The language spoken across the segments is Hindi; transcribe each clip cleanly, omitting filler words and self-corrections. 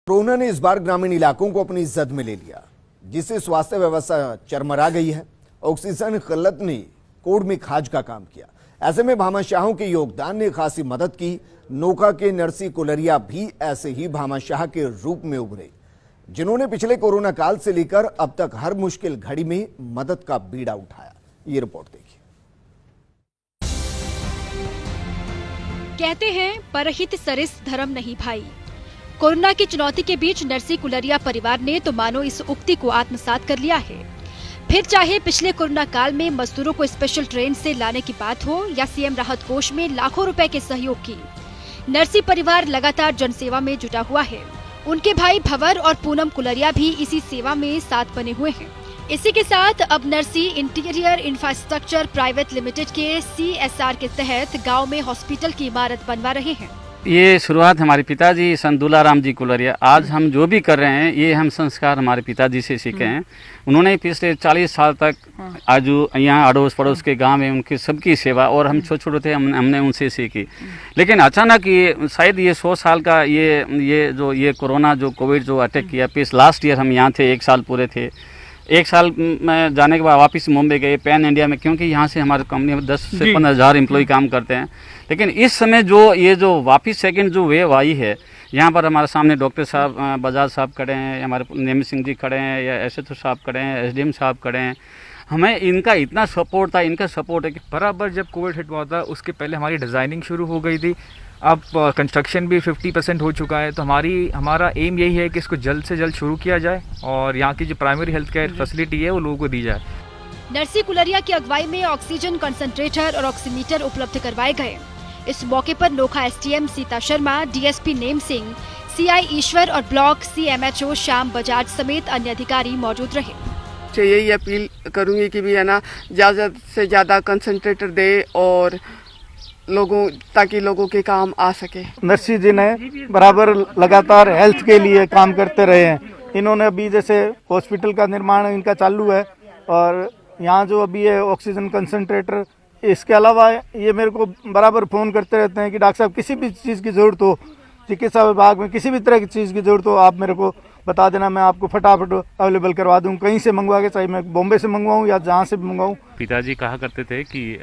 कोरोना ने इस बार ग्रामीण इलाकों को अपनी जद में ले लिया, जिससे स्वास्थ्य व्यवस्था चरमरा गई है। ऑक्सीजन किल्लत ने कोड में खाज का काम किया। ऐसे में भामाशाहों के योगदान ने खासी मदद की। नोखा के नरसी कुलरिया भी ऐसे ही भामाशाह के रूप में उभरे, जिन्होंने पिछले कोरोना काल से लेकर अब तक हर मुश्किल घड़ी में मदद का बीड़ा उठाया। ये रिपोर्ट देखिए। कहते हैं परहित सरिस धर्म नहीं भाई। कोरोना की चुनौती के बीच नरसी कुलरिया परिवार ने तो मानो इस उक्ति को आत्मसात कर लिया है। फिर चाहे पिछले कोरोना काल में मजदूरों को स्पेशल ट्रेन से लाने की बात हो या सीएम राहत कोष में लाखों रुपए के सहयोग की, नरसी परिवार लगातार जनसेवा में जुटा हुआ है। उनके भाई भंवर और पूनम कुलरिया भी इसी सेवा में साथ बने हुए हैं। इसी के साथ अब Narsi interior infrastructure private limited के CSR के तहत गांव में हॉस्पिटल की इमारत बनवा रहे हैं। ये शुरुआत हमारे पिताजी सन दुलाराम जी कुलरिया, आज हम जो भी कर रहे हैं ये हम संस्कार हमारे पिताजी से सीखे हैं। उन्होंने पिछले 40 साल तक आज यहाँ अड़ोस पड़ोस के गांव में उनकी सबकी सेवा, और हम छोटे छोटे थे हमने उनसे सीखी। लेकिन अचानक ये शायद ये 100 साल का ये कोरोना जो कोविड जो अटैक किया, लास्ट ईयर हम यहाँ थे, 1 साल पूरे थे। 1 साल में जाने के बाद वापस मुंबई गए पैन इंडिया में, क्योंकि यहाँ से हमारे कंपनी में 10 से 15 हज़ार एम्प्लॉय काम करते हैं। लेकिन इस समय जो वापस सेकंड जो वेव आई है, यहाँ पर हमारे सामने डॉक्टर साहब बजाज साहब खड़े हैं, हमारे नेमी सिंह जी खड़े हैं, या SHO साहब खड़े हैं, SDM साहब खड़े हैं। हमें इनका इतना सपोर्ट था, इनका सपोर्ट है कि बराबर जब कोविड हिट हुआ था उसके पहले हमारी डिज़ाइनिंग शुरू हो गई थी। अब कंस्ट्रक्शन भी 50% हो चुका है। तो हमारा एम यही है कि इसको जल्द से जल्द शुरू किया जाए और यहाँ की जो प्राइमरी हेल्थ केयर फैसिलिटी है वो लोगों को दी जाए। नरसी कुलरिया की अगुवाई में ऑक्सीजन कंसंट्रेटर और ऑक्सीमीटर उपलब्ध करवाए गए। इस मौके पर Nokha SDM Sita Sharma, DSP name Singh, CI ईश्वर और ब्लॉक CMHO श्याम बजाज समेत अन्य अधिकारी मौजूद रहे। यही अपील करूंगी कि भी है ना, ज़्यादा से ज़्यादा कंसंट्रेटर दे और ताकि लोगों के काम आ सके। नरसी जी ने बराबर लगातार हेल्थ के लिए काम करते रहे हैं। इन्होंने अभी जैसे हॉस्पिटल का निर्माण इनका चालू है, और यहाँ जो अभी है ऑक्सीजन कंसंट्रेटर, इसके अलावा ये मेरे को बराबर फ़ोन करते रहते हैं कि डॉक्टर साहब किसी भी चीज़ की ज़रूरत हो, चिकित्सा विभाग में किसी भी तरह की चीज़ की ज़रूरत हो, आप मेरे को बता देना, मैं आपको फटाफट अवेलेबल करवा दूँ। कहीं से मंगवा के, चाहे मैं बॉम्बे से मंगवाऊँ या जहाँ से भी मंगवाऊँ। पिताजी कहा करते थे कि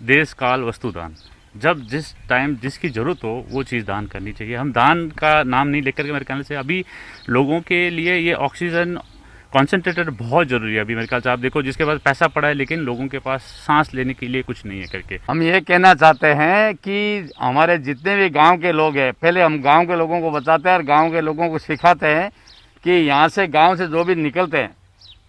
देश काल वस्तुदान, जब जिस टाइम जिसकी ज़रूरत हो वो चीज़ दान करनी चाहिए। हम दान का नाम नहीं लेकर के, मेरे ख्याल से अभी लोगों के लिए ये ऑक्सीजन कॉन्सेंट्रेटर बहुत ज़रूरी है। अभी मेरे ख्याल से आप देखो, जिसके पास पैसा पड़ा है लेकिन लोगों के पास सांस लेने के लिए कुछ नहीं है करके। हम ये कहना चाहते हैं कि हमारे जितने भी गांव के लोग हैं, पहले हम गांव के लोगों को बताते हैं और गांव के लोगों को सिखाते हैं कि यहाँ से गांव से जो भी निकलते हैं,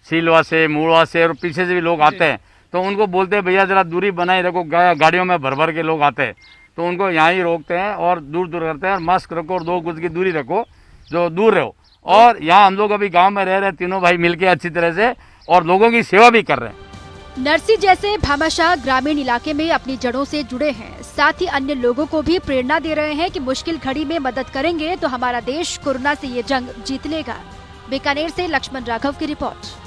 सीलवा से, मूड़वा से और पीछे से भी लोग आते हैं, तो उनको बोलते हैं भैया ज़रा दूरी बनाए रखो। गाड़ियों में भर भर के लोग आते हैं तो उनको यहाँ ही रोकते हैं और दूर दूर करते हैं, और मास्क रखो और 2 गज की दूरी रखो, जो दूर रहो। और यहाँ हम लोग अभी गांव में रह रहे हैं, तीनों भाई मिलके अच्छी तरह से, और लोगों की सेवा भी कर रहे हैं। नरसी जैसे भामाशाह ग्रामीण इलाके में अपनी जड़ों से जुड़े हैं, साथ ही अन्य लोगों को भी प्रेरणा दे रहे हैं कि मुश्किल घड़ी में मदद करेंगे तो हमारा देश कोरोना से ये जंग जीत लेगा। बीकानेर से लक्ष्मण राघव की रिपोर्ट।